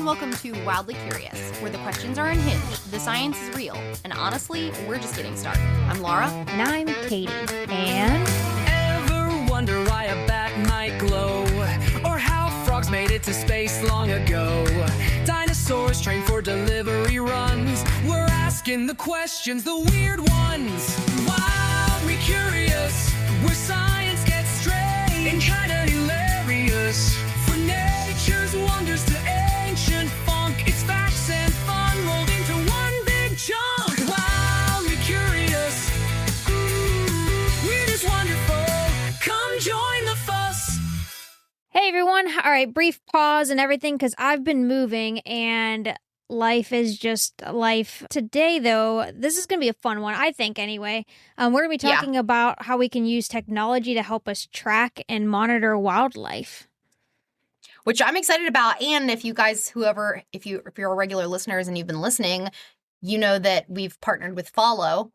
and welcome to Wildly Curious, where the questions are unhinged, the science is real, and honestly, we're just getting started. I'm Laura. And I'm Katy. And... Ever wonder why a bat might glow? Or how frogs made it to space long ago? Dinosaurs trained for delivery runs. We're asking the questions, the weird ones. Wildly curious, where science gets strange and kinda hilarious. For nature's wonders to ancient funk, it's facts and fun rolled into one big chunk. Wildly curious, we're just wonderful. Come join the fuss. Hey everyone. All right, brief pause and everything because I've been moving and life is just life. Today, though, this is going to be a fun one, I think, anyway. We're going to be talking about how we can use technology to help us track and monitor wildlife. Which I'm excited about. And if you guys, if you're regular listeners and you've been listening, you know that we've partnered with Follow,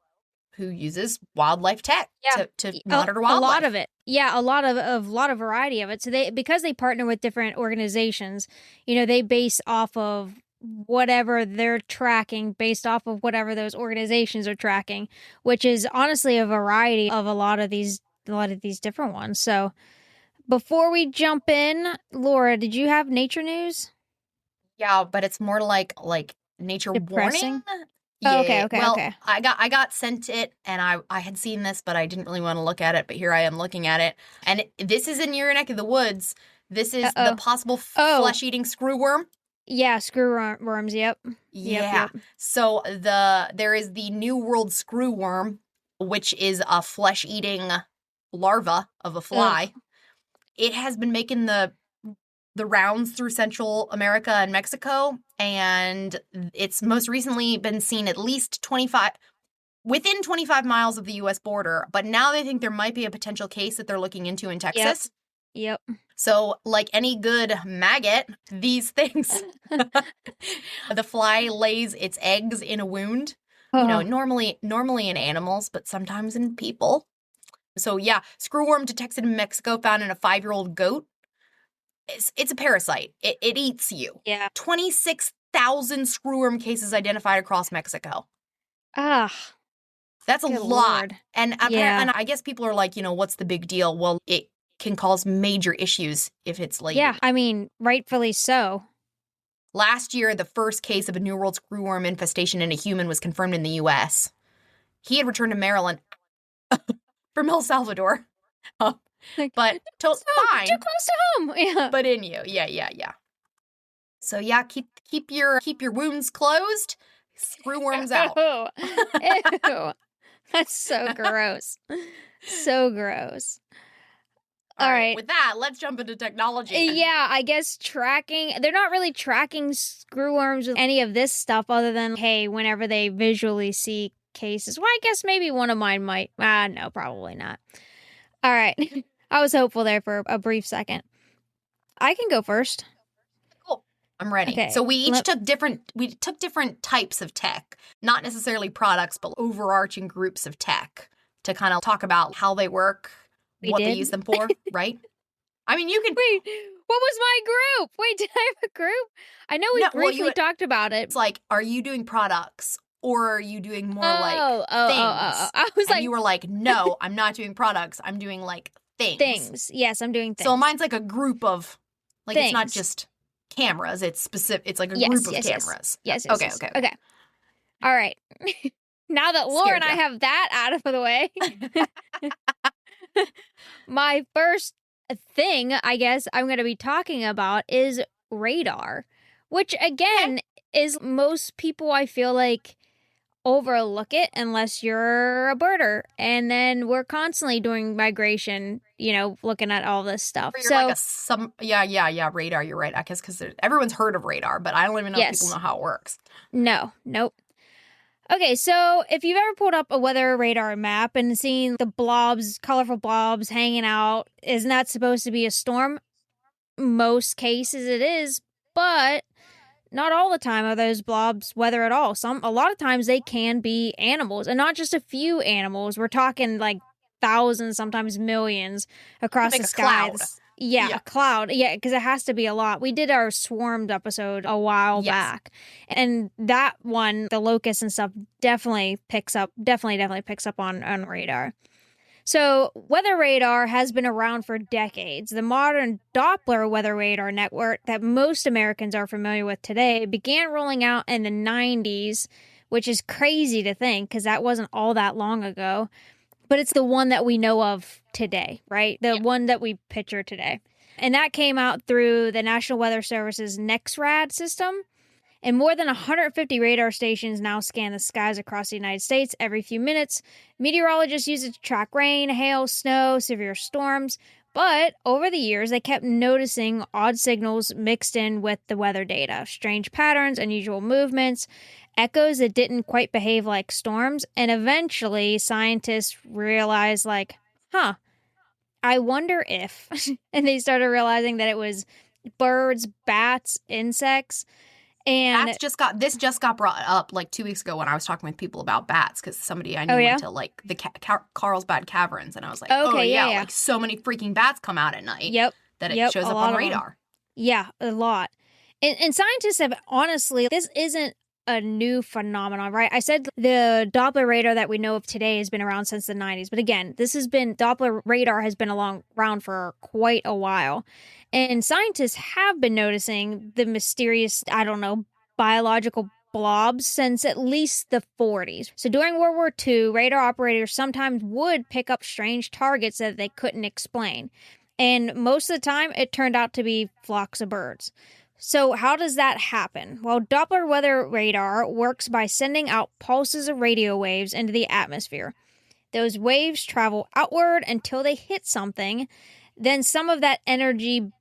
who uses wildlife tech to monitor wildlife. A lot of it. Yeah, a lot of variety of it. So because they partner with different organizations, they base off of whatever they're tracking based off of whatever those organizations are tracking, which is honestly a variety of a lot of these different ones. So before we jump in, Laura, did you have nature news? Yeah, but it's more like nature Depressing? warning. Oh, Yeah. okay. I got sent it, and I had seen this, but I didn't really want to look at it. But here I am looking at it, and this is in your neck of the woods. This is the possible flesh-eating screwworm. Yeah, screwworms. Yep. Yeah. So there is the New World screwworm, which is a flesh-eating larva of a fly. It has been making the rounds through Central America and Mexico, and it's most recently been seen at least within 25 miles of the U.S. border. But now they think there might be a potential case that they're looking into in Texas. Yep. So, like any good maggot, these things, the fly lays its eggs in a wound. Normally in animals, but sometimes in people. So yeah, screwworm detected in Mexico, found in a 5-year-old goat. It's a parasite. It eats you. Yeah. 26,000 screwworm cases identified across Mexico. That's a lot. Lord. And I guess people are like, what's the big deal? Well, it can cause major issues if it's laid. Yeah, I mean, rightfully so. Last year, the first case of a New World screwworm infestation in a human was confirmed in the U.S. He had returned to Maryland from El Salvador. But fine. Too close to home. Yeah. But in you. Yeah. So yeah, keep your wounds closed. Screwworms out. Ew. That's so gross. So gross. All right. With that, let's jump into technology. Yeah, I guess they're not really tracking screwworms with any of this stuff other than, hey, whenever they visually see cases. Well, I guess maybe one of mine might. No, probably not. All right. I was hopeful there for a brief second. I can go first. Cool. I'm ready. Okay. So we each took different types of tech, not necessarily products, but overarching groups of tech to kind of talk about how they work, they use them for, right? I mean, you can... Wait, what was my group? Wait, did I have a group? I know we briefly talked about it. It's like, are you doing products or are you doing more things? I was and you were like, no, I'm not doing products. I'm doing things. Things. Yes, I'm doing things. So mine's like a group of, things. It's not just cameras. It's specific. It's like a group of cameras. Yes. Okay. All right. Now that Laura and I have that out of the way, my first thing, I guess, I'm going to be talking about is radar, which again is most people, I feel like, overlook it unless you're a birder. And then we're constantly doing migration, looking at all this stuff. Radar, you're right. I guess because everyone's heard of radar, but I don't even know if people know how it works. Nope. Okay, so if you've ever pulled up a weather radar map and seen the colorful blobs hanging out, isn't that supposed to be a storm? Most cases it is, but not all the time are those blobs weather at all. A lot of times they can be animals, and not just a few animals. We're talking like thousands, sometimes millions across the skies. Yeah, Yeah. a cloud. Yeah, because it has to be a lot. We did our swarmed episode a while Yes. back. And that one, the locusts and stuff, definitely picks up on radar. So, weather radar has been around for decades. The modern Doppler weather radar network that most Americans are familiar with today began rolling out in the 90s, which is crazy to think because that wasn't all that long ago. But it's the one that we know of today, right? The one that we picture today. And that came out through the National Weather Service's NEXRAD system. And more than 150 radar stations now scan the skies across the United States every few minutes. Meteorologists use it to track rain, hail, snow, severe storms. But over the years, they kept noticing odd signals mixed in with the weather data, strange patterns, unusual movements, echoes that didn't quite behave like storms. And eventually, scientists realized, I wonder if. And they started realizing that it was birds, bats, insects. And This just got brought up like 2 weeks ago when I was talking with people about bats because somebody I knew went to like the Carlsbad Caverns, and I was like, like so many freaking bats come out at night. That it shows up on radar. Yeah, a lot. And scientists have honestly, this isn't a new phenomenon, right? I said the Doppler radar that we know of today has been around since the 90s, but again, Doppler radar has been around for quite a while. And scientists have been noticing the mysterious, biological blobs since at least the 40s. So during World War II, radar operators sometimes would pick up strange targets that they couldn't explain. And most of the time, it turned out to be flocks of birds. So how does that happen? Well, Doppler weather radar works by sending out pulses of radio waves into the atmosphere. Those waves travel outward until they hit something. Then some of that energy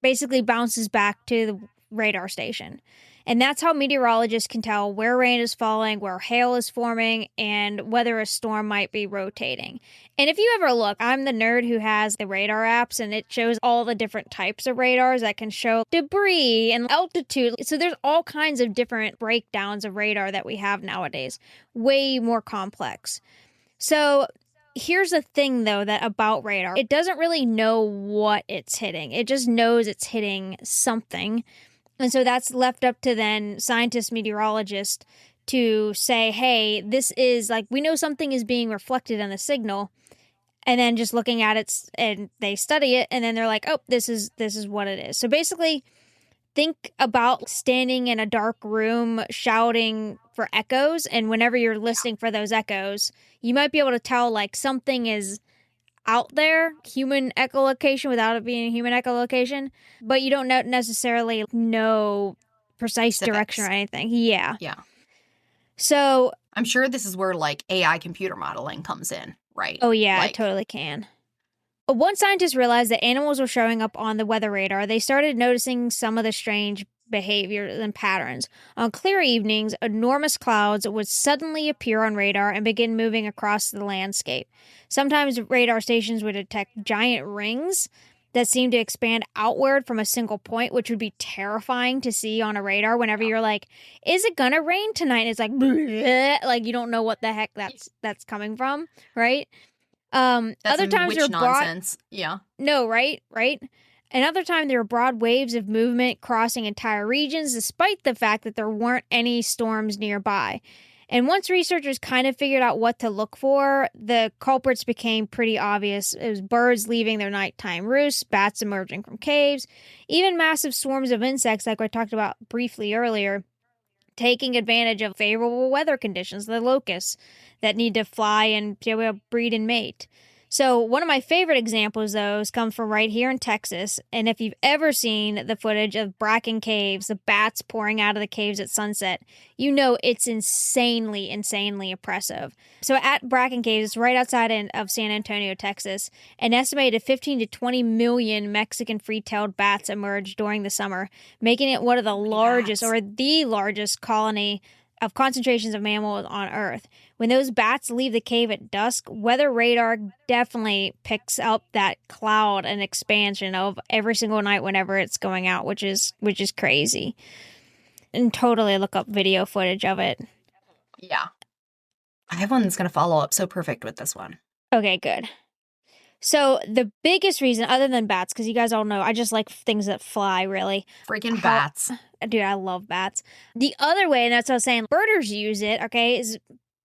basically bounces back to the radar station. And that's how meteorologists can tell where rain is falling, where hail is forming, and whether a storm might be rotating. And if you ever look, I'm the nerd who has the radar apps, and it shows all the different types of radars that can show debris and altitude. So there's all kinds of different breakdowns of radar that we have nowadays. Way more complex. So here's the thing, though, that about radar. It doesn't really know what it's hitting. It just knows it's hitting something. And so that's left up to then scientists, meteorologists to say, hey, this is like, we know something is being reflected on the signal. And then just looking at it, and they study it, and then they're like, oh, this is what it is. So basically, think about standing in a dark room shouting for echoes. And whenever you're listening for those echoes, you might be able to tell like something is out there, human echolocation without it being a human echolocation, but you don't necessarily know precise direction or anything. Yeah. So I'm sure this is where like AI computer modeling comes in, right? Oh yeah, it totally can. Once scientists realized that animals were showing up on the weather radar, they started noticing some of the strange behaviors and patterns. On clear evenings, enormous clouds would suddenly appear on radar and begin moving across the landscape. Sometimes radar stations would detect giant rings that seemed to expand outward from a single point, which would be terrifying to see on a radar whenever you're like, is it gonna rain tonight? And it's like, bleh, like you don't know what the heck that's coming from, right? That's other times witch nonsense. Yeah. No, right? Another time there were broad waves of movement crossing entire regions, despite the fact that there weren't any storms nearby. And once researchers kind of figured out what to look for, the culprits became pretty obvious. It was birds leaving their nighttime roosts, bats emerging from caves, even massive swarms of insects like I talked about briefly earlier, taking advantage of favorable weather conditions, the locusts that need to fly and be able to breed and mate. So one of my favorite examples, though, comes from right here in Texas. And if you've ever seen the footage of Bracken Caves, the bats pouring out of the caves at sunset, you know it's insanely, insanely impressive. So at Bracken Caves, it's right outside of San Antonio, Texas, an estimated 15 to 20 million Mexican free-tailed bats emerged during the summer, making it one of the largest or the largest colony of concentrations of mammals on Earth. When those bats leave the cave at dusk, weather radar definitely picks up that cloud and expansion of every single night whenever it's going out, which is crazy. And totally look up video footage of it. Yeah. I have one that's going to follow up so perfect with this one. Okay, good. So the biggest reason, other than bats, because you guys all know I just like things that fly, really. Freaking bats. Dude, I love bats. The other way, and that's what I was saying, birders use it, okay, is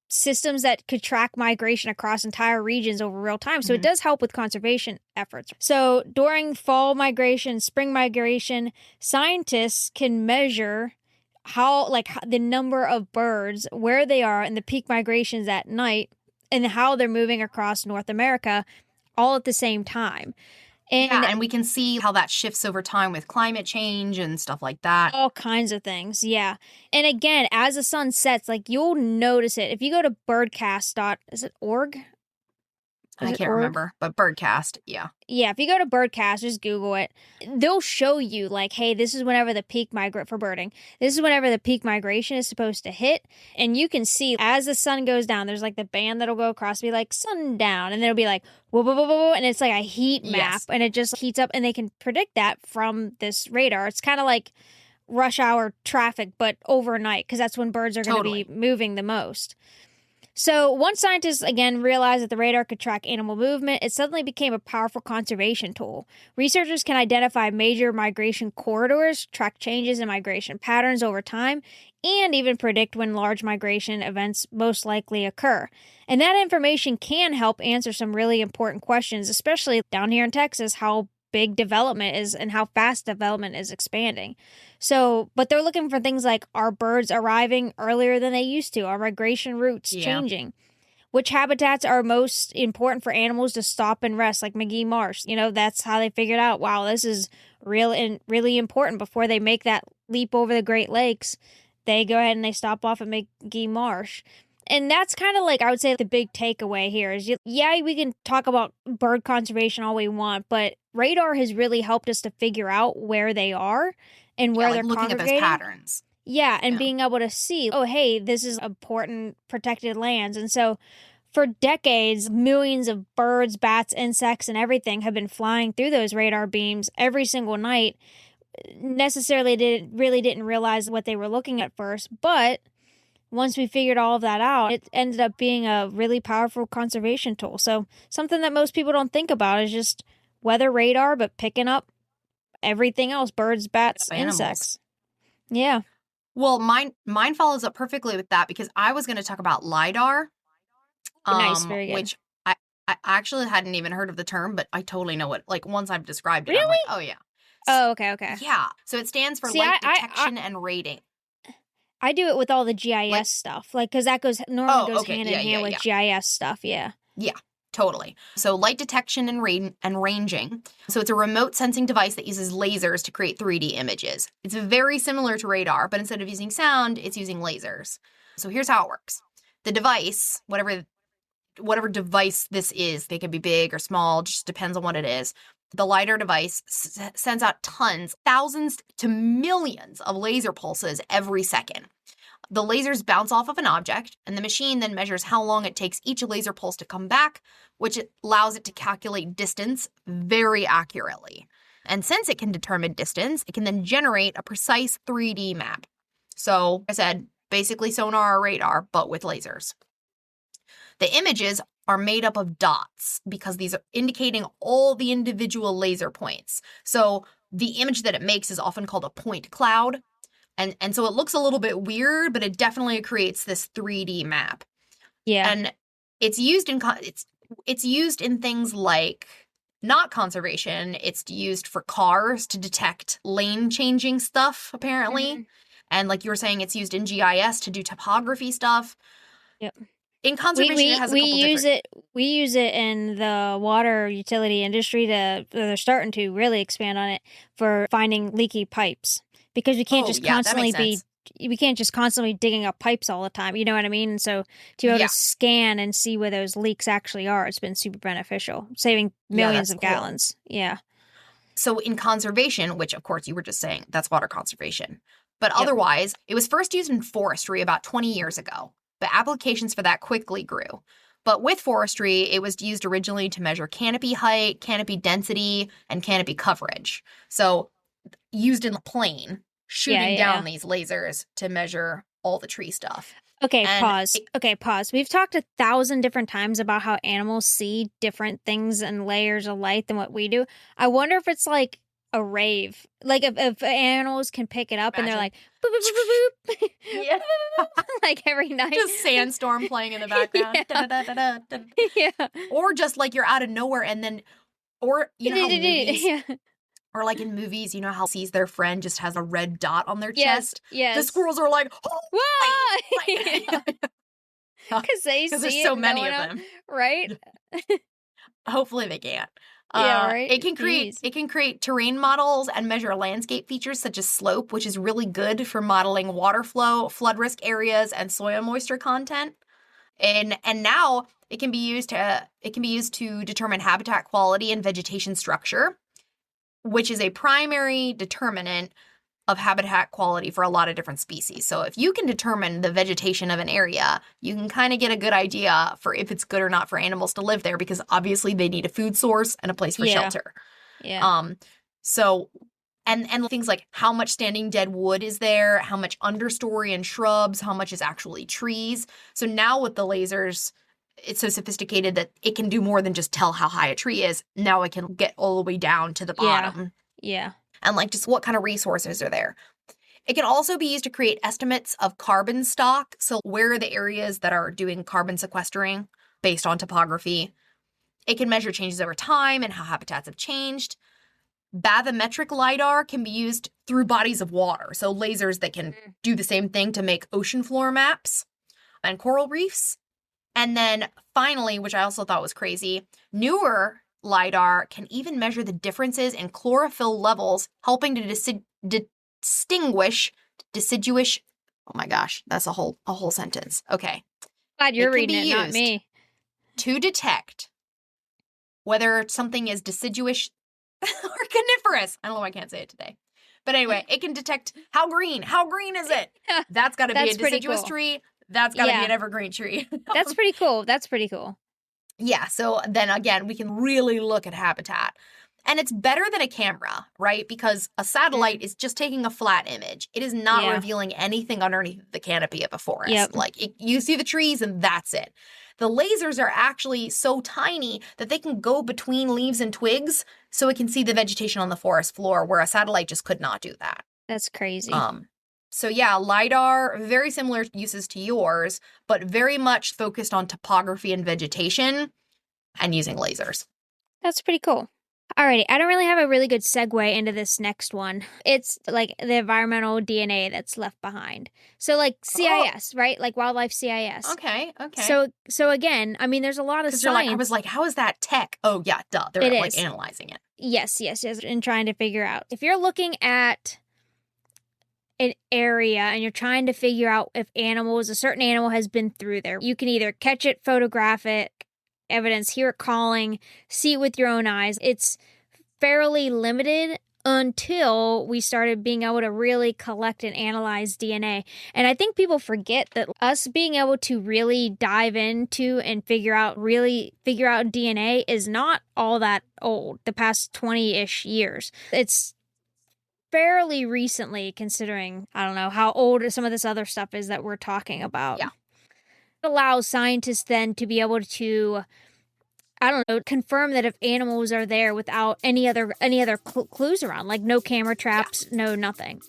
systems that could track migration across entire regions over real time. So it does help with conservation efforts. So during fall migration, spring migration, scientists can measure the number of birds, where they are, and the peak migrations at night, and how they're moving across North America all at the same time. And we can see how that shifts over time with climate change and stuff like that. All kinds of things, yeah. And again, as the sun sets, like, you'll notice it. If you go to birdcast. Is it org? I can't remember, but Birdcast, yeah. Yeah, if you go to Birdcast, just Google it. They'll show you, like, hey, this is whenever the peak for birding. This is whenever the peak migration is supposed to hit. And you can see as the sun goes down, there's like the band that'll go across, be like sundown. And then it'll be like, whoa, whoa, whoa, whoa. And it's like a heat map. Yes. And it just heats up. And they can predict that from this radar. It's kind of like rush hour traffic, but overnight, because that's when birds are going to be moving the most. So once scientists, again, realized that the radar could track animal movement, it suddenly became a powerful conservation tool. Researchers can identify major migration corridors, track changes in migration patterns over time, and even predict when large migration events most likely occur. And that information can help answer some really important questions, especially down here in Texas, how big development is and how fast development is expanding. So, but they're looking for things like, are birds arriving earlier than they used to? Are migration routes changing? Which habitats are most important for animals to stop and rest, like McGee Marsh? You know, that's how they figured out, wow, this is real and really important. Before they make that leap over the Great Lakes, they go ahead and they stop off at McGee Marsh. And that's kind of like, I would say, the big takeaway here is, yeah, we can talk about bird conservation all we want, but radar has really helped us to figure out where they are and where they're looking congregating. at those patterns. Yeah, and being able to see, oh, hey, this is important protected lands. And so for decades, millions of birds, bats, insects, and everything have been flying through those radar beams every single night. Necessarily didn't realize what they were looking at first, but once we figured all of that out, it ended up being a really powerful conservation tool. So something that most people don't think about is just weather radar, but picking up everything else, birds, bats, insects. Yeah. Well, mine follows up perfectly with that, because I was going to talk about LiDAR. Nice, very good. Which I actually hadn't even heard of the term, but I totally know it. Like, once I've described it, really? I'm like, oh, yeah. Oh, okay. Yeah. So it stands for light detection and rating. I do it with all the GIS stuff, like, because that normally goes hand in hand with GIS stuff. Yeah. Yeah, totally. So light detection and ranging. So it's a remote sensing device that uses lasers to create 3D images. It's very similar to radar, but instead of using sound, it's using lasers. So here's how it works. The device, whatever device this is, they can be big or small, just depends on what it is. The LiDAR device sends out thousands to millions of laser pulses every second. The lasers bounce off of an object, and the machine then measures how long it takes each laser pulse to come back, which allows it to calculate distance very accurately. And since it can determine distance, it can then generate a precise 3D map. So, like I said, basically sonar or radar, but with lasers. The images are made up of dots because these are indicating all the individual laser points. So the image that it makes is often called a point cloud. And so it looks a little bit weird, but it definitely creates this 3D map. Yeah. And it's used in things like, not conservation, it's used for cars to detect lane changing stuff, apparently. Mm-hmm. And like you were saying, it's used in GIS to do topography stuff. Yep. In conservation, it has a couple different... We use it in the water utility industry. They're starting to really expand on it for finding leaky pipes, because we can't we can't just constantly digging up pipes all the time. You know what I mean? And so to be able to scan and see where those leaks actually are, it's been super beneficial, saving millions of gallons. Yeah. So in conservation, which of course you were just saying, that's water conservation. But otherwise, it was first used in forestry about 20 years ago. But applications for that quickly grew. But with forestry, it was used originally to measure canopy height, canopy density, and canopy coverage. So used in the plane, shooting down these lasers to measure all the tree stuff. Okay, And pause. Okay, pause. We've talked 1,000 different times about how animals see different things and layers of light than what we do. I wonder if it's like a rave. Like if animals can pick it up and they're like boop boop boop boop boop. Yeah. Like every night. Just sandstorm playing in the background. Yeah. Da-da-da-da-da. Yeah. Or just like you're out of nowhere and then, or you know how movies, Yeah. or like in movies, you know how sees their friend just has a red dot on their Yes. chest. Yes. The squirrels are like, oh, Whoa! because They see there's so it, many no of one else- them. right? Hopefully they can't. Yeah, right? It can Jeez. create terrain models and measure landscape features such as slope, which is really good for modeling water flow, flood risk areas, and soil moisture content. And now it can be used to determine habitat quality and vegetation structure, which is a primary determinant of habitat quality for a lot of different species. So if you can determine the vegetation of an area, you can kind of get a good idea for if it's good or not for animals to live there, because obviously they need a food source and a place for shelter. Yeah. So and things like how much standing dead wood is there, how much understory and shrubs, how much is actually trees. So now with the lasers, it's so sophisticated that it can do more than just tell how high a tree is. Now it can get all the way down to the bottom. Yeah. And like just what kind of resources are there. It can also be used to create estimates of carbon stock. So where are the areas that are doing carbon sequestering based on topography? It can measure changes over time and how habitats have changed. Bathymetric LiDAR can be used through bodies of water. So lasers that can do the same thing to make ocean floor maps and coral reefs. And then finally, which I also thought was crazy, newer LiDAR can even measure the differences in chlorophyll levels, helping to distinguish deciduous. Oh my gosh, that's a whole sentence. Okay. Glad you're It can reading be it, not used me. to detect whether something is deciduous or coniferous. I don't know why I can't say it today. But anyway, it can detect how green is it? That's got to be a That's pretty deciduous cool. tree. That's got to Yeah. be an evergreen tree. That's pretty cool. That's pretty cool. Yeah, so then again, we can really look at habitat. And it's better than a camera, right? Because a satellite is just taking a flat image. It is not Yeah. revealing anything underneath the canopy of a forest. Yep. Like you see the trees and that's it. The lasers are actually so tiny that they can go between leaves and twigs so it can see the vegetation on the forest floor, where a satellite just could not do that. That's crazy. So yeah, LiDAR, very similar uses to yours, but very much focused on topography and vegetation and using lasers. That's pretty cool. Alrighty, I don't really have a really good segue into this next one. It's like the environmental DNA that's left behind. So like CIS, right? Like wildlife CIS. Okay. So again, I mean, there's a lot of Because science. I was like, how is that tech? Oh yeah, duh. They're It like is. analyzing it. Yes, and trying to figure out. If you're looking at an area and you're trying to figure out if a certain animal has been through there, you can either catch it, photographic evidence, hear it calling, see it with your own eyes. It's fairly limited until we started being able to really collect and analyze DNA. And I think people forget that us being able to really dive into and figure out DNA is not all that old, the past 20-ish years. It's fairly recently, considering, I don't know, how old some of this other stuff is that we're talking about. Yeah. It allows scientists then to be able to, I don't know, confirm that if animals are there without any other clues around, like no camera traps, no nothing.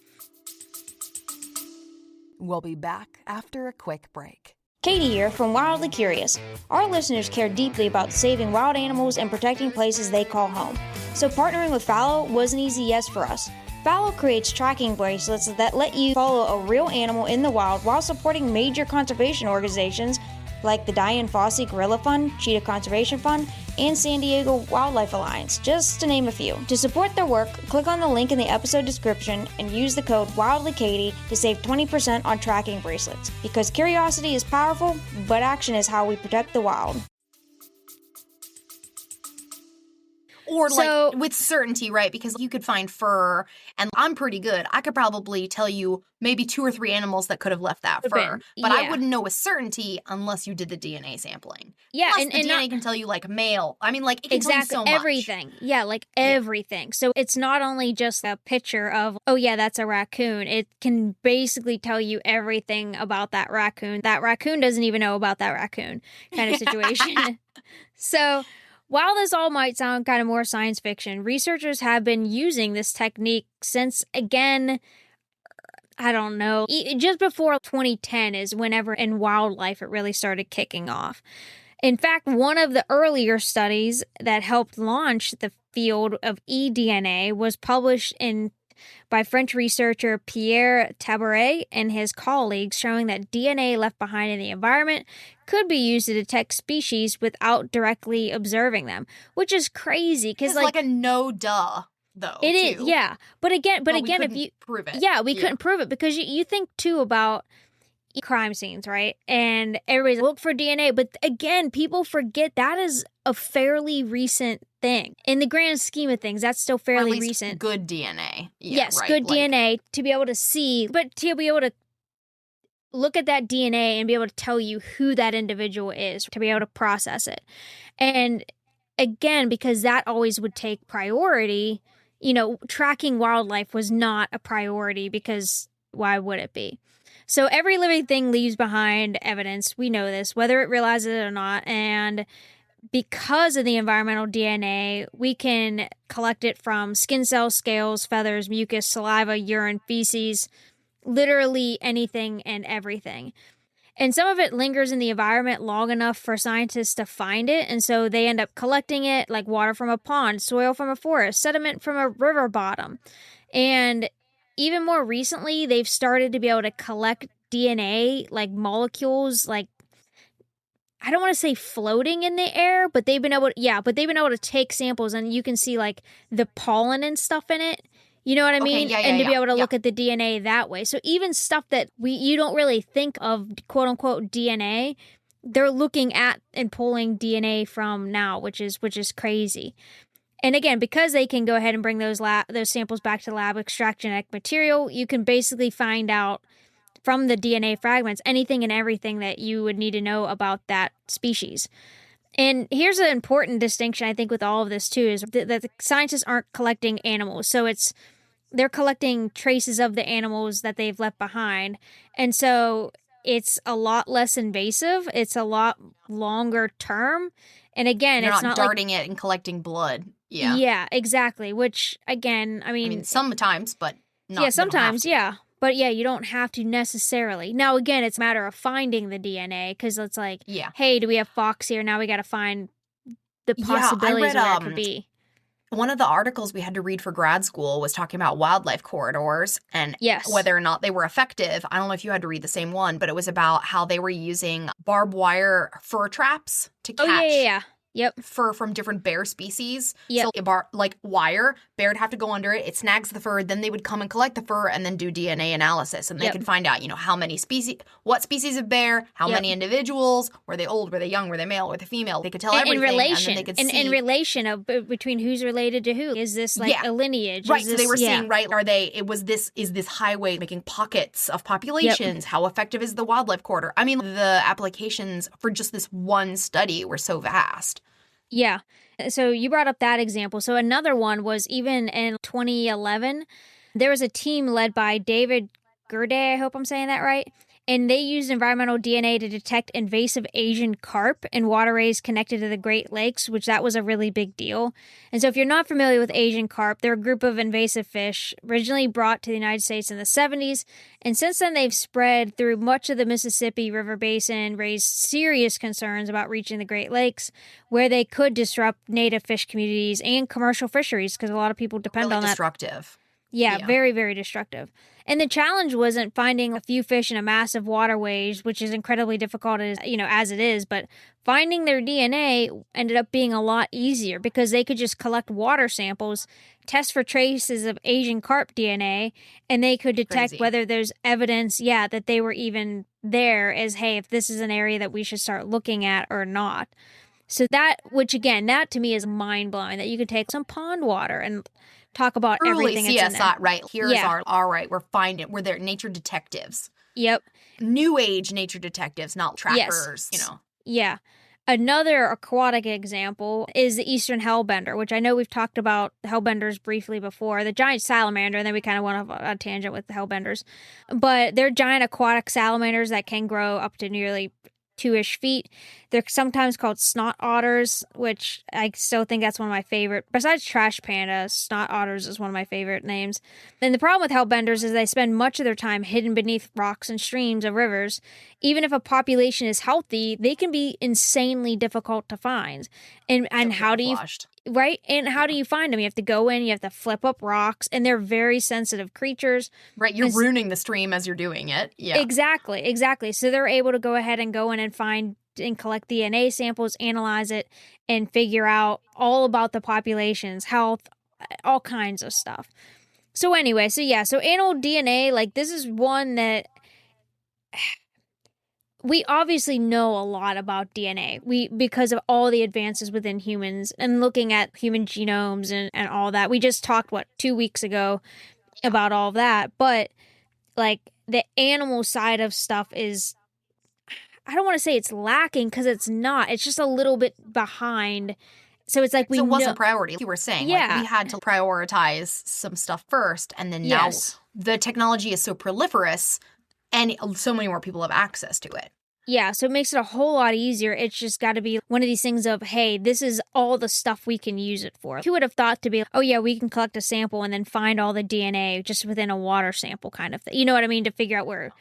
We'll be back after a quick break. Katy here from Wildly Curious. Our listeners care deeply about saving wild animals and protecting places they call home. So partnering with Fallow was an easy yes for us. Fallow creates tracking bracelets that let you follow a real animal in the wild while supporting major conservation organizations like the Dian Fossey Gorilla Fund, Cheetah Conservation Fund, and San Diego Wildlife Alliance, just to name a few. To support their work, click on the link in the episode description and use the code WildlyKaty to save 20% on tracking bracelets. Because curiosity is powerful, but action is how we protect the wild. Or So- like with certainty, right? Because you could find fur, and I'm pretty good. I could probably tell you maybe 2 or 3 animals that could have left that Could've fur, been, but I yeah. wouldn't know with certainty unless you did the DNA sampling. Yeah, Plus, and the DNA not- can tell you like male. I mean, like it can tell you so much. everything. Yeah, like everything. So it's not only just a picture of, oh yeah, that's a raccoon. It can basically tell you everything about that raccoon. That raccoon doesn't even know about that raccoon kind of situation. So while this all might sound kind of more science fiction, researchers have been using this technique since, again, I don't know, just before 2010 is whenever in wildlife it really started kicking off. In fact, one of the earlier studies that helped launch the field of eDNA was published by French researcher Pierre Tabaret and his colleagues, showing that DNA left behind in the environment could be used to detect species without directly observing them, which is crazy because It's like a no duh though. it is, yeah. But again, we if couldn't you prove it, we couldn't prove it because you think too about crime scenes, right? And everybody's look for DNA, but again, people forget that is a fairly recent thing. In the grand scheme of things, that's still Or fairly at least recent. good DNA. Yeah, Yes, right, good like- DNA to be able to see, but to be able to look at that DNA and be able to tell you who that individual is, to be able to process it. And again, because that always would take priority, tracking wildlife was not a priority because why would it be? So every living thing leaves behind evidence. We know this, whether it realizes it or not. And because of the environmental DNA, we can collect it from skin cells, scales, feathers, mucus, saliva, urine, feces, literally anything and everything. And some of it lingers in the environment long enough for scientists to find it. And so they end up collecting it, like water from a pond, soil from a forest, sediment from a river bottom. And even more recently, they've started to be able to collect DNA, like molecules, like, I don't want to say floating in the air, but they've been able to take samples and you can see like the pollen and stuff in it. You know what I mean? yeah, and to be able to yeah. look at the DNA that way. So even stuff that you don't really think of, quote unquote, DNA, they're looking at and pulling DNA from now, which is crazy. And again, because they can go ahead and bring those samples back to the lab, extract genetic material, you can basically find out from the DNA fragments anything and everything that you would need to know about that species. And here's an important distinction, I think, with all of this, too, is that the scientists aren't collecting animals. So they're collecting traces of the animals that they've left behind. And so it's a lot less invasive. It's a lot longer term. And again, You're it's not not darting it and collecting blood. Yeah. Yeah, exactly. Which, again, I mean sometimes, but not. yeah, sometimes, yeah. But yeah, you don't have to necessarily. Now, again, it's a matter of finding the DNA because it's like, hey, do we have Fawks here? Now we got to find the possibilities of where it could be. One of the articles we had to read for grad school was talking about wildlife corridors and whether or not they were effective. I don't know if you had to read the same one, but it was about how they were using barbed wire fur traps to catch fur from different bear species. So like wire, bear would have to go under it. It snags the fur. Then they would come and collect the fur and then do DNA analysis. And they could find out, how many species, what species of bear, how many individuals, were they old, were they young, were they male, were they female? They could tell everything. In relation of between who's related to who. Is this like a lineage? Right. So they were seeing, is this highway making pockets of populations? How effective is the wildlife corridor? I mean, the applications for just this one study were so vast. Yeah. So you brought up that example. So another one was even in 2011, there was a team led by David Gurday, I hope I'm saying that right, and they used environmental DNA to detect invasive Asian carp in waterways connected to the Great Lakes, which that was a really big deal. And so if you're not familiar with Asian carp, they're a group of invasive fish originally brought to the United States in the 70s. And since then, they've spread through much of the Mississippi River Basin, raised serious concerns about reaching the Great Lakes, where they could disrupt native fish communities and commercial fisheries, because a lot of people depend on that. Destructive. Yeah, very, very destructive. And the challenge wasn't finding a few fish in a massive waterways, which is incredibly difficult as it is, but finding their DNA ended up being a lot easier because they could just collect water samples, test for traces of Asian carp DNA, and they could detect whether there's evidence, that they were even there as, hey, if this is an area that we should start looking at or not. So that, which again, that to me is mind-blowing, that you could take some pond water and talk about Truly everything that's in there. CSI, right? Here's Yeah. all right, we're their nature detectives. Yep. New age nature detectives, not trackers, Yes. Yeah. Another aquatic example is the eastern hellbender, which I know we've talked about hellbenders briefly before. The giant salamander, and then we kind of went off a tangent with the hellbenders. But they're giant aquatic salamanders that can grow up to nearly 2-ish feet. They're sometimes called snot otters, which I still think that's one of my favorite. Besides trash panda, snot otters is one of my favorite names. And the problem with hellbenders is they spend much of their time hidden beneath rocks and streams of rivers. Even if a population is healthy, they can be insanely difficult to find. And how do you right? And how do you find them? You have to go in, you have to flip up rocks, and they're very sensitive creatures. Right, you're ruining the stream as you're doing it. Yeah. Exactly. So they're able to go ahead and go in and find and collect DNA samples, analyze it, and figure out all about the population's health, all kinds of stuff. So anyway, so animal DNA, like this is one that we obviously know a lot about DNA. Because of all the advances within humans and looking at human genomes and all that. We just talked 2 weeks ago about all of that, but like the animal side of stuff is, I don't want to say it's lacking, because it's not. It's just a little bit behind. So it's like it wasn't priority. You were saying, yeah, we had to prioritize some stuff first, and then now the technology is so proliferous, and so many more people have access to it. Yeah, so it makes it a whole lot easier. It's just got to be one of these things of, hey, this is all the stuff we can use it for. Who would have thought to be, oh yeah, we can collect a sample and then find all the DNA just within a water sample kind of thing. You know what I mean? To figure out where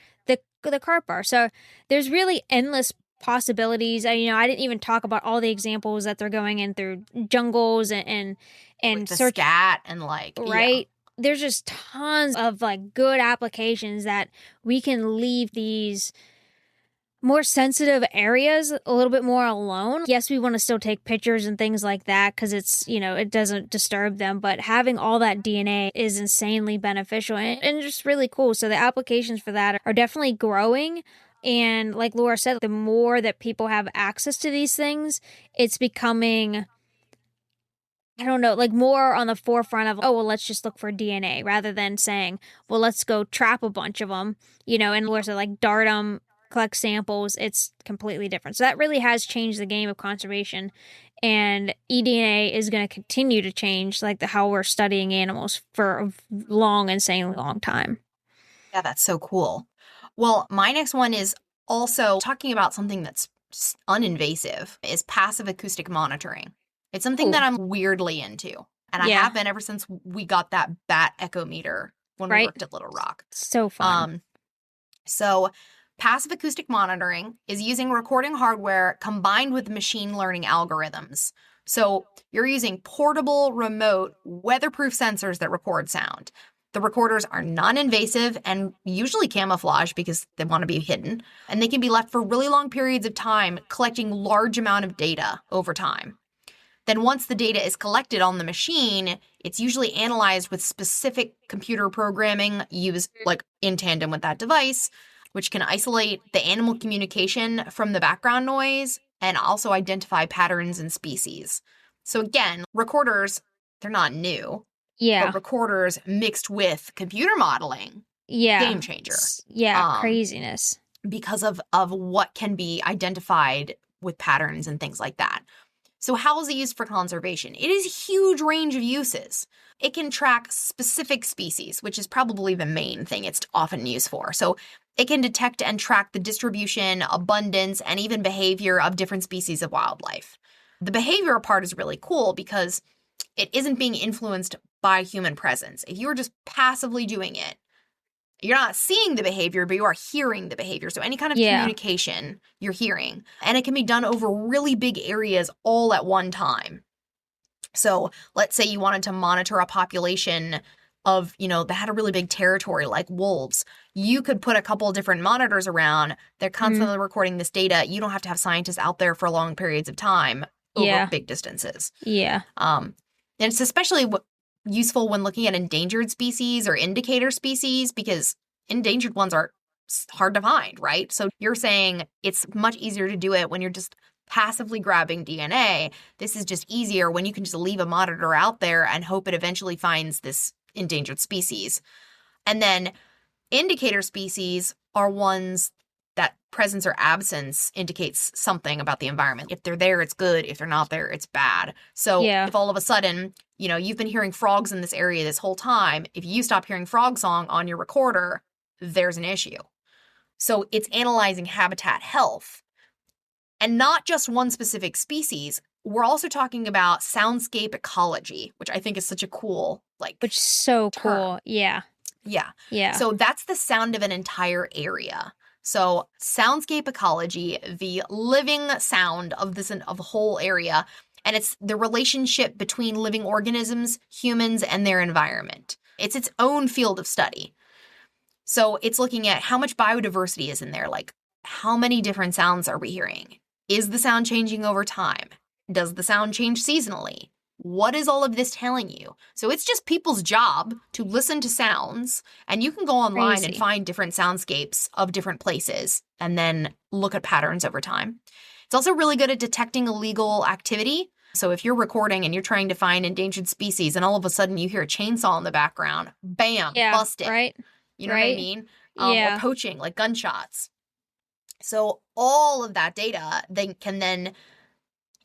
the carp are. So there's really endless possibilities. I didn't even talk about all the examples that they're going in through jungles and the scat and right. Yeah. There's just tons of good applications that we can leave these more sensitive areas a little bit more alone. Yes, we want to still take pictures and things like that because it's, it doesn't disturb them, but having all that DNA is insanely beneficial and just really cool. So the applications for that are definitely growing. And like Laura said, the more that people have access to these things, it's becoming, I don't know, more on the forefront of, oh, well, let's just look for DNA rather than saying, well, let's go trap a bunch of them, and Laura said, dart them, collect samples. It's completely different. So that really has changed the game of conservation, and eDNA is going to continue to change how we're studying animals for a long, insanely long time. Yeah, that's so cool. Well, my next one is also talking about something that's uninvasive, is passive acoustic monitoring. It's something that I'm weirdly into, and I have been ever since we got that bat echometer when we worked at Little Rock. So fun. So passive acoustic monitoring is using recording hardware combined with machine learning algorithms. So you're using portable, remote, weatherproof sensors that record sound. The recorders are non-invasive and usually camouflage because they want to be hidden, and they can be left for really long periods of time, collecting large amount of data over time. Then once the data is collected on the machine, it's usually analyzed with specific computer programming used in tandem with that device, which can isolate the animal communication from the background noise and also identify patterns and species. So again, recorders, they're not new. Yeah. But recorders mixed with computer modeling, game changer. Yeah, craziness. Because of what can be identified with patterns and things like that. So how is it used for conservation? It is a huge range of uses. It can track specific species, which is probably the main thing it's often used for. So it can detect and track the distribution, abundance, and even behavior of different species of wildlife. The behavioral part is really cool because it isn't being influenced by human presence. If you are just passively doing it, you're not seeing the behavior, but you are hearing the behavior. So any kind of communication you're hearing. And it can be done over really big areas all at one time. So let's say you wanted to monitor a population of, that had a really big territory like wolves. You could put a couple of different monitors around. They're constantly recording this data. You don't have to have scientists out there for long periods of time over big distances. Yeah. And it's especially useful when looking at endangered species or indicator species, because endangered ones are hard to find, right? So you're saying it's much easier to do it when you're just passively grabbing DNA. This is just easier when you can just leave a monitor out there and hope it eventually finds this endangered species. And then indicator species are ones that presence or absence indicates something about the environment. If they're there, it's good. If they're not there, it's bad. So if all of a sudden, you know, you've been hearing frogs in this area this whole time, if you stop hearing frog song on your recorder, there's an issue. So it's analyzing habitat health. And not just one specific species. We're also talking about soundscape ecology, which I think is such a cool, which is so term. Cool. Yeah. Yeah. So that's the sound of an entire area. So soundscape ecology, the living sound of a whole area, and it's the relationship between living organisms, humans, and their environment. It's its own field of study. So it's looking at how much biodiversity is in there, like how many different sounds are we hearing? Is the sound changing over time? Does the sound change seasonally? What is all of this telling you? So it's just people's job to listen to sounds, and you can go online and find different soundscapes of different places and then look at patterns over time. It's also really good at detecting illegal activity. So if you're recording and you're trying to find endangered species and all of a sudden you hear a chainsaw in the background, bam, busted. Right. You know what I mean? Or poaching, like gunshots. So all of that data can then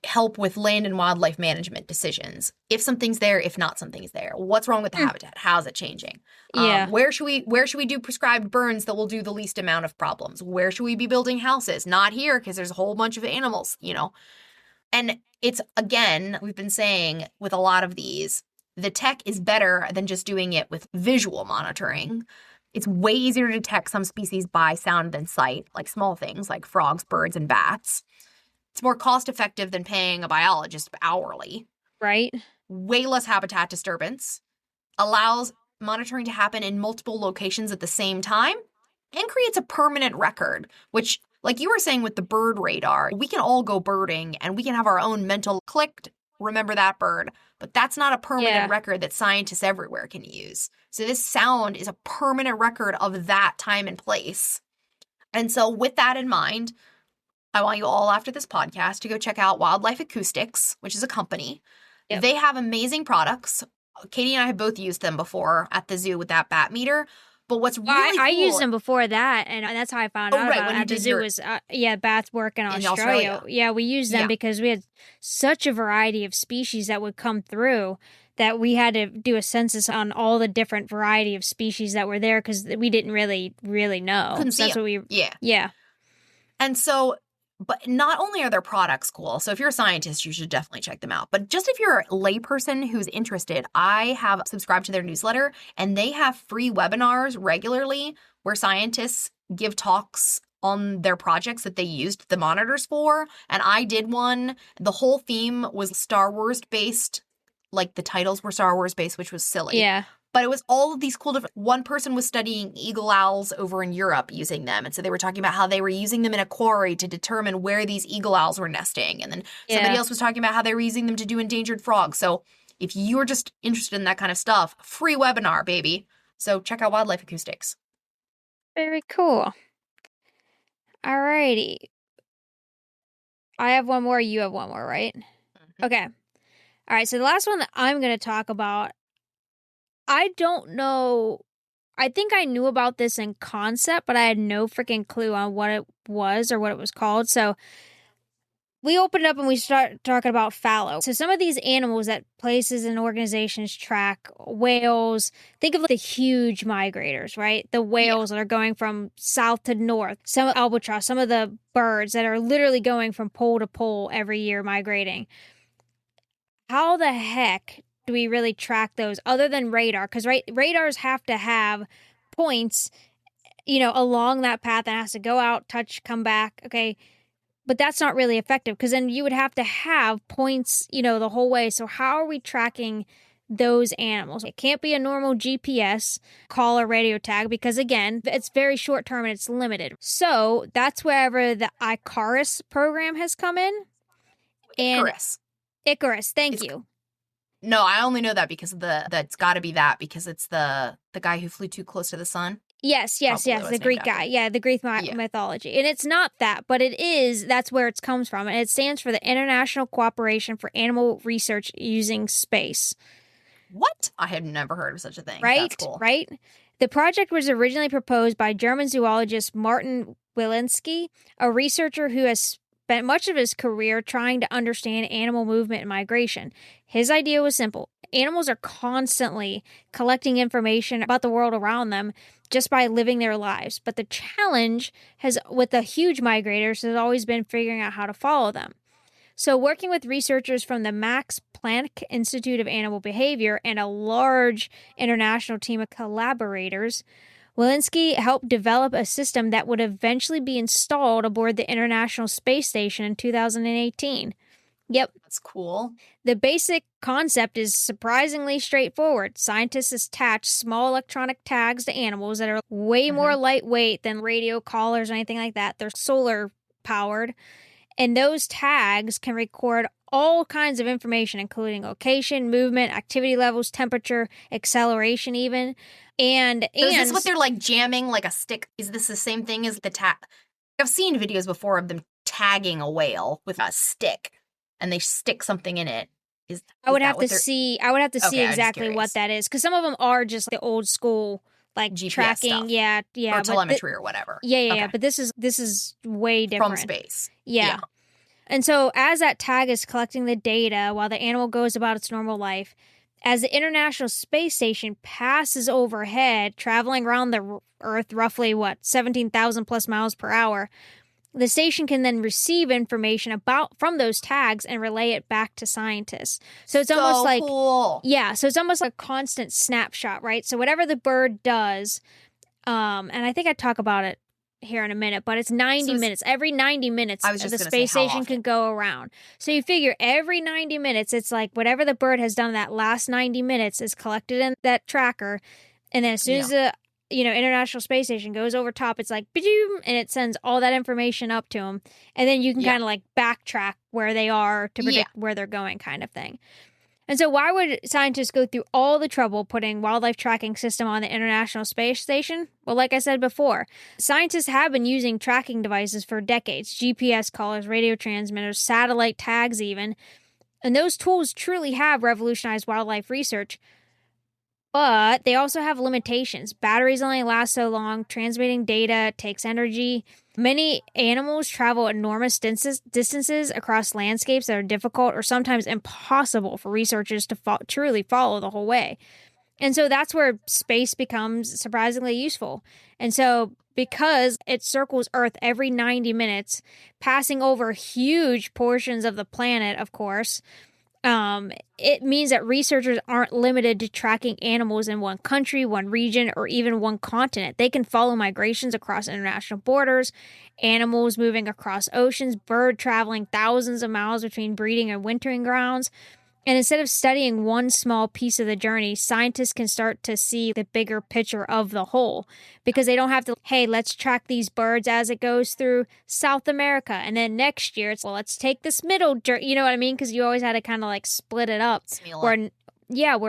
help with land and wildlife management decisions. If something's there, if not something's there. What's wrong with the habitat? How's it changing? Where should we do prescribed burns that will do the least amount of problems? Where should we be building houses? Not here, because there's a whole bunch of animals, you know. And it's, again, we've been saying with a lot of these, the tech is better than just doing it with visual monitoring. It's way easier to detect some species by sound than sight, like small things like frogs, birds, and bats. It's more cost-effective than paying a biologist hourly. Right. Way less habitat disturbance. Allows monitoring to happen in multiple locations at the same time. And creates a permanent record, which, like you were saying with the bird radar, we can all go birding and we can have our own mental clicked, remember that bird. But that's not a permanent record that scientists everywhere can use. So this sound is a permanent record of that time and place. And so with that in mind, I want you all after this podcast to go check out Wildlife Acoustics, which is a company. Yep. They have amazing products. Katy and I have both used them before at the zoo with that bat meter. But what's really cool, I used them before that, and that's how I found out about it at the zoo was, bats work in Australia. Yeah, we used them because we had such a variety of species that would come through that we had to do a census on all the different variety of species that were there because we didn't really know. Couldn't see them. Yeah. And so, but not only are their products cool, so if you're a scientist, you should definitely check them out. But just if you're a layperson who's interested, I have subscribed to their newsletter, and they have free webinars regularly where scientists give talks on their projects that they used the monitors for. And I did one. The whole theme was Star Wars based, like the titles were Star Wars based, which was silly. Yeah. But it was all of these cool different... One person was studying eagle owls over in Europe using them. And so they were talking about how they were using them in a quarry to determine where these eagle owls were nesting. And then somebody else was talking about how they were using them to do endangered frogs. So if you're just interested in that kind of stuff, free webinar, baby. So check out Wildlife Acoustics. Very cool. Alrighty. I have one more. You have one more, right? Mm-hmm. Okay. All right. So the last one that I'm going to talk about, I don't know. I think I knew about this in concept, but I had no freaking clue on what it was or what it was called. So we opened up and we start talking about fallow. So some of these animals that places and organizations track, whales, think of the huge migrators, right? The whales that are going from south to north, some albatross, some of the birds that are literally going from pole to pole every year migrating. How the heck do we really track those other than radar? Because radars have to have points, along that path and has to go out, touch, come back. Okay. But that's not really effective because then you would have to have points, the whole way. So how are we tracking those animals? It can't be a normal GPS call or radio tag because, again, it's very short term and it's limited. So that's wherever the ICARUS program has come in. And ICARUS, thank you. No, I only know that because it's got to be that because it's the guy who flew too close to the sun. Yes, yes, Probably yes. what The it's named Greek guy. after. Yeah, the Greek Yeah. mythology. And it's not that, but it is. That's where it comes from. And it stands for the International Cooperation for Animal Research Using Space. What? I had never heard of such a thing. Right? That's cool. Right? The project was originally proposed by German zoologist Martin Wilinski, a researcher who has spent much of his career trying to understand animal movement and migration. His idea was simple. Animals are constantly collecting information about the world around them just by living their lives. But the challenge has with the huge migrators has always been figuring out how to follow them. So, working with researchers from the Max Planck Institute of Animal Behavior and a large international team of collaborators, Walensky helped develop a system that would eventually be installed aboard the International Space Station in 2018. Yep. That's cool. The basic concept is surprisingly straightforward. Scientists attach small electronic tags to animals that are way more lightweight than radio collars or anything like that. They're solar powered. And those tags can record all kinds of information, including location, movement, activity levels, temperature, acceleration even. And is this what they're like jamming like a stick? Is this the same thing as the tag? I've seen videos before of them tagging a whale with a stick and they stick something in it. I would have to see exactly what that is, because some of them are just the old school like GPS tracking stuff. Yeah, or telemetry or whatever. Yeah, but this is way different from space. Yeah. And so as that tag is collecting the data while the animal goes about its normal life, as the International Space Station passes overhead, traveling around the Earth roughly 17,000 plus miles per hour, the station can then receive information from those tags and relay it back to scientists. So it's almost like cool. Yeah, so it's almost like a constant snapshot, right? So whatever the bird does, and I think I talk about it here in a minute, but it's 90 minutes. Every 90 minutes, the space station can go around. So you figure every 90 minutes, it's like whatever the bird has done that last 90 minutes is collected in that tracker, and then as soon as the International Space Station goes over top, it's like, and it sends all that information up to them. And then you can kind of like backtrack where they are to predict where they're going kind of thing. And so why would scientists go through all the trouble putting wildlife tracking system on the International Space Station? Well, like I said before, scientists have been using tracking devices for decades, GPS collars, radio transmitters, satellite tags even. And those tools truly have revolutionized wildlife research. But they also have limitations. Batteries only last so long. Transmitting data takes energy. Many animals travel enormous distances across landscapes that are difficult or sometimes impossible for researchers to truly follow the whole way. And so that's where space becomes surprisingly useful. And so because it circles Earth every 90 minutes, passing over huge portions of the planet, of course, it means that researchers aren't limited to tracking animals in one country, one region, or even one continent. They can follow migrations across international borders, animals moving across oceans, bird traveling thousands of miles between breeding and wintering grounds. And instead of studying one small piece of the journey, scientists can start to see the bigger picture of the whole, because they don't have to, hey, let's track these birds as it goes through South America. And then next year, it's, well, let's take this middle journey. You know what I mean? Because you always had to kind of like split it up. Where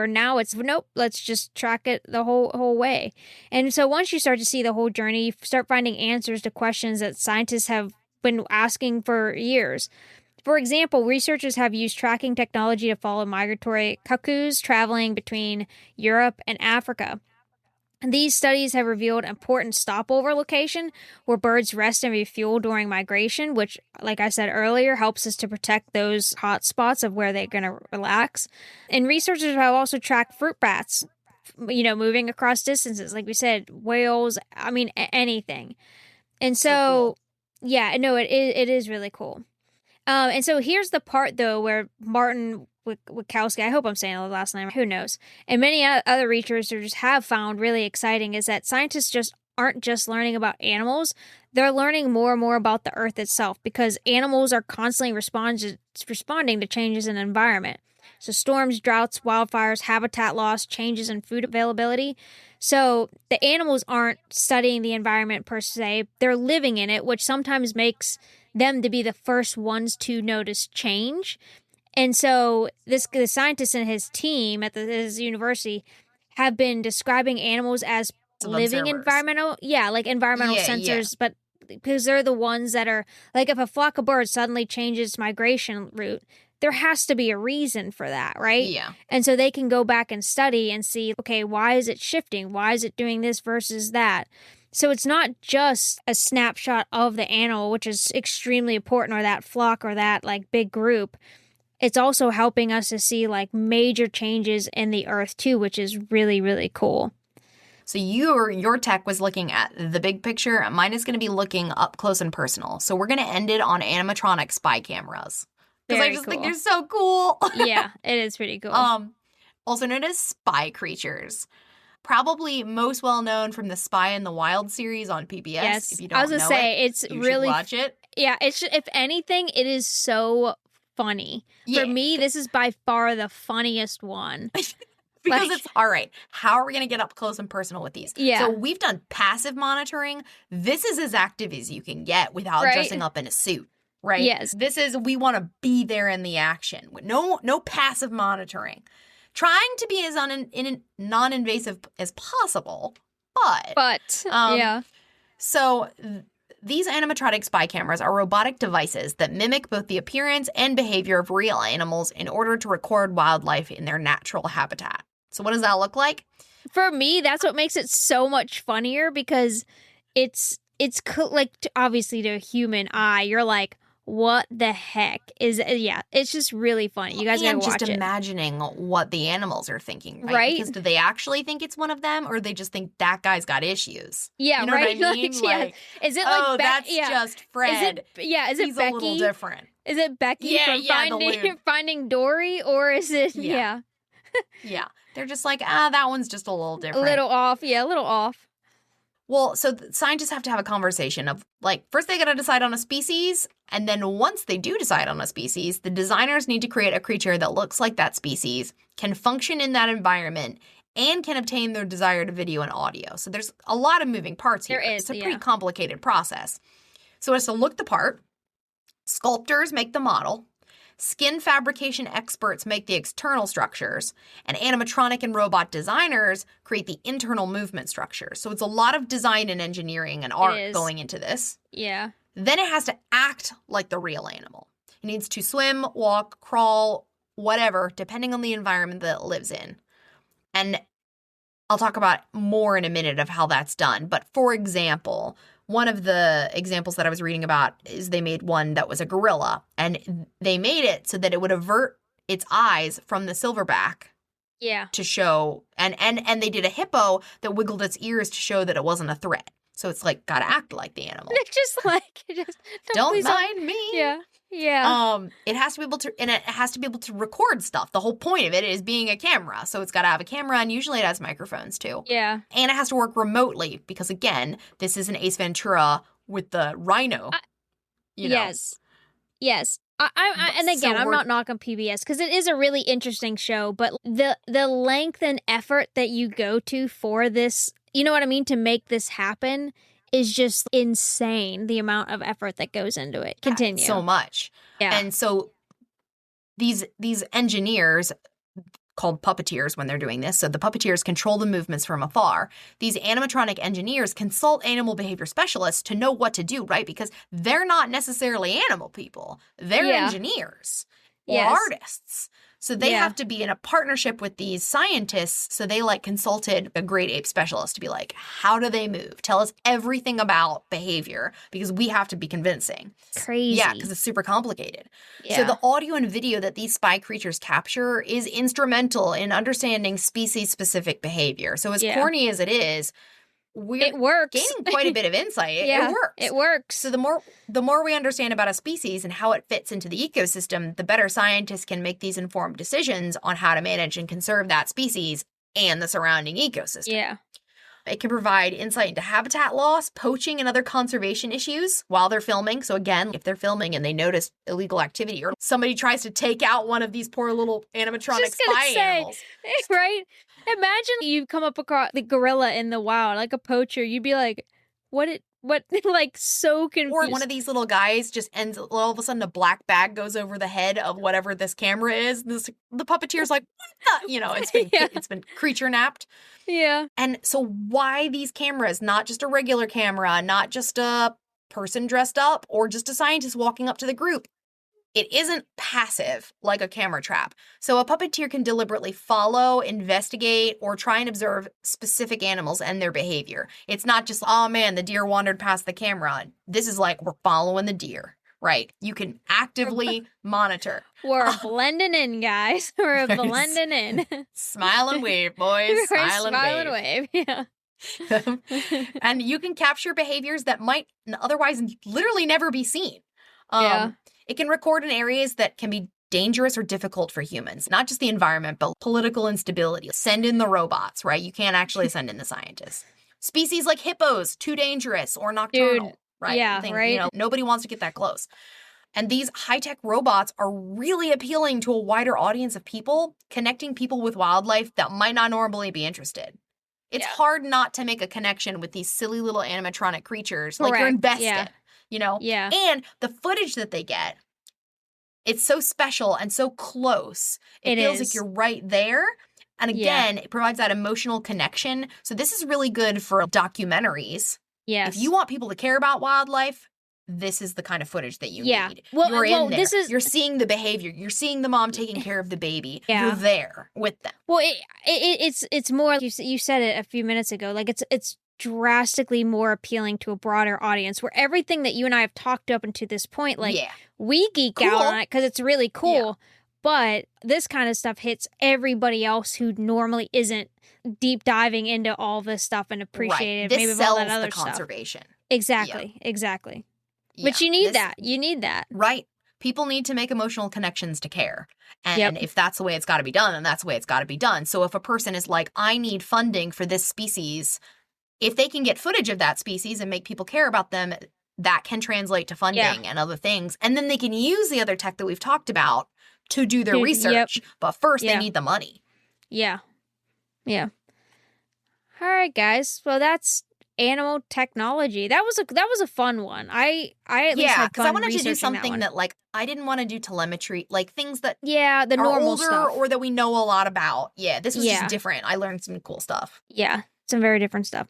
now it's, nope, let's just track it the whole way. And so once you start to see the whole journey, you start finding answers to questions that scientists have been asking for years. For example, researchers have used tracking technology to follow migratory cuckoos traveling between Europe and Africa. These studies have revealed important stopover location where birds rest and refuel during migration, which, like I said earlier, helps us to protect those hot spots of where they're going to relax. And researchers have also tracked fruit bats, moving across distances, like we said, whales, anything. And so cool. It is really cool. And so here's the part, though, where Martin Witkowski, I hope I'm saying the last name, who knows, and many other researchers have found really exciting is that scientists aren't just learning about animals, they're learning more and more about the Earth itself, because animals are constantly responding to changes in the environment. So storms, droughts, wildfires, habitat loss, changes in food availability. So the animals aren't studying the environment per se, they're living in it, which sometimes makes them to be the first ones to notice change. And so the scientist and his team at his university have been describing animals as living environmental, like environmental sensors, but because they're the ones that are like, if a flock of birds suddenly changes migration route, there has to be a reason for that, right? Yeah. And so they can go back and study and see, okay, why is it shifting? Why is it doing this versus that? So it's not just a snapshot of the animal, which is extremely important, or that flock or that like big group. It's also helping us to see like major changes in the earth too, which is really, really cool. So your tech was looking at the big picture. Mine is going to be looking up close and personal. So we're going to end it on animatronic spy cameras. Because I just think they're so cool. Yeah, it is pretty cool. Also known as spy creatures. Probably most well known from the Spy in the Wild series on PBS. Yes, if you don't I was going to say, it's you really... should watch it. Yeah, if anything, it is so funny. Yeah. For me, this is by far the funniest one. Because it's, all right, how are we going to get up close and personal with these? Yeah. So we've done passive monitoring. This is as active as you can get without dressing up in a suit, right? Yes. This is, we want to be there in the action. No passive monitoring. Trying to be as non-invasive as possible, but yeah. So these animatronic spy cameras are robotic devices that mimic both the appearance and behavior of real animals in order to record wildlife in their natural habitat. So what does that look like? For me, that's what makes it so much funnier, because it's like, obviously to a human eye, you're like, what the heck is it? Yeah, it's just really funny. You guys gotta watch it. And just imagining what the animals are thinking, right? Because do they actually think it's one of them, or they just think that guy's got issues? Yeah, you know right. What I mean? Like, is it like, oh, that's just Fred. Is it He's Becky? A little different. Is it Becky from Finding Dory, or is it? Yeah. Yeah, they're just like, that one's just a little different, a little off. Yeah, a little off. Well, so scientists have to have a conversation of, like, first they got to decide on a species, and then once they do decide on a species, the designers need to create a creature that looks like that species, can function in that environment, and can obtain their desired video and audio. So there's a lot of moving parts here. It's a pretty complicated process. So as to look the part, sculptors make the model, skin fabrication experts make the external structures, and animatronic and robot designers create the internal movement structures. So it's a lot of design and engineering and art going into this. Yeah. Then it has to act like the real animal. It needs to swim, walk, crawl, whatever, depending on the environment that it lives in. And I'll talk about more in a minute of how that's done. But for example, one of the examples that I was reading about is they made one that was a gorilla, and they made it so that it would avert its eyes from the silverback. Yeah. To show, and they did a hippo that wiggled its ears to show that it wasn't a threat. So it's like, gotta act like the animal. It's just like, don't mind me. Yeah. Yeah. It has to be able to, and it has to be able to record stuff. The whole point of it is being a camera. So it's got to have a camera, and usually it has microphones too. Yeah. And it has to work remotely because, again, this is an Ace Ventura with the rhino. Yes. Yes. And again, I'm not knocking PBS because it is a really interesting show, but the length and effort that you go to for this, you know what I mean, to make this happen is just insane, the amount of effort that goes into it. Continue. So much. Yeah. And so these engineers, called puppeteers when they're doing this, so the puppeteers control the movements from afar. These animatronic engineers consult animal behavior specialists to know what to do, right? Because they're not necessarily animal people. They're engineers or artists. So they have to be in a partnership with these scientists. So they consulted a great ape specialist to be like, how do they move? Tell us everything about behavior because we have to be convincing. Crazy. Yeah, because it's super complicated. Yeah. So the audio and video that these spy creatures capture is instrumental in understanding species-specific behavior. So as corny as it is, it works. Gaining quite a bit of insight. It works. It works. So the more we understand about a species and how it fits into the ecosystem, the better scientists can make these informed decisions on how to manage and conserve that species and the surrounding ecosystem. Yeah. It can provide insight into habitat loss, poaching, and other conservation issues while they're filming. So again, if they're filming and they notice illegal activity or somebody tries to take out one of these poor little animatronic spy animals. Right? Imagine you come up across the gorilla in the wild, like a poacher. You'd be like, what What, like, so confused. Or one of these little guys just ends, all of a sudden a black bag goes over the head of whatever this camera is. The puppeteer's like, what the? You know, it's been, Yeah. it's been creature napped. Yeah. And so why these cameras? Not just a regular camera, not just a person dressed up or just a scientist walking up to the group. It isn't passive like a camera trap. So a puppeteer can deliberately follow, investigate, or try and observe specific animals and their behavior. It's not just, oh man, the deer wandered past the camera. This is like, we're following the deer, right? You can actively monitor. We're blending in, guys. We're Right. blending in. Smile and wave, boys. We're Smile and smile wave. Yeah. And you can capture behaviors that might otherwise literally never be seen. Yeah. It can record in areas that can be dangerous or difficult for humans, not just the environment, but political instability. Send in the robots, right? You can't actually send in the scientists. Species like hippos, too dangerous or nocturnal, Dude, right? yeah, right. You know, nobody wants to get that close. And these high-tech robots are really appealing to a wider audience of people, connecting people with wildlife that might not normally be interested. It's hard not to make a connection with these silly little animatronic creatures. Like, you're Correct, invested, yeah. you know? Yeah. And the footage that they get, it's so special and so close. It feels like is. you're right there. And again, it provides that emotional connection. So this is really good for documentaries. Yes. If you want people to care about wildlife, this is the kind of footage that you need. Well, You're in there. this is You're seeing the behavior. You're seeing the mom taking care of the baby. Yeah. You're there with them. Well, it's more, you said it a few minutes ago, like it's drastically more appealing to a broader audience, where everything that you and I have talked up until this point, like, we geek out on it because it's really cool, but this kind of stuff hits everybody else who normally isn't deep diving into all this stuff and appreciating This maybe sells all that other the stuff. conservation. Exactly. But Yeah, you need this- that. You need that. Right. People need to make emotional connections to care. And if that's the way it's got to be done, then that's the way it's got to be done. So if a person is like, I need funding for this species, if they can get footage of that species and make people care about them, that can translate to funding and other things. And then they can use the other tech that we've talked about to do their research. But first, they need the money. Yeah. All right, guys. Well, that's animal technology. That was a fun one. I at least had because I fun wanted to do researching something that like I didn't want to do telemetry, like things that the are normal older stuff. or that we know a lot about. Yeah, this was just different. I learned some cool stuff. Yeah, some very different stuff.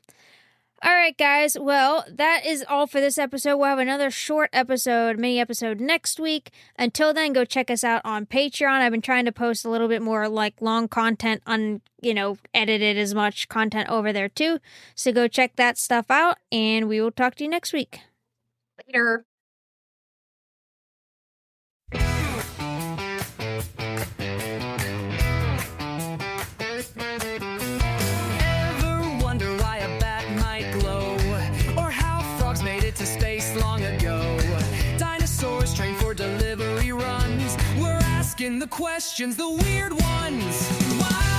All right, guys. Well, that is all for this episode. We'll have another short episode, mini episode next week. Until then, go check us out on Patreon. I've been trying to post a little bit more like long content on, edited as much content over there too. So go check that stuff out, and we will talk to you next week. Later. To space long ago. Dinosaurs trained for delivery runs. We're asking the questions, the weird ones. Why?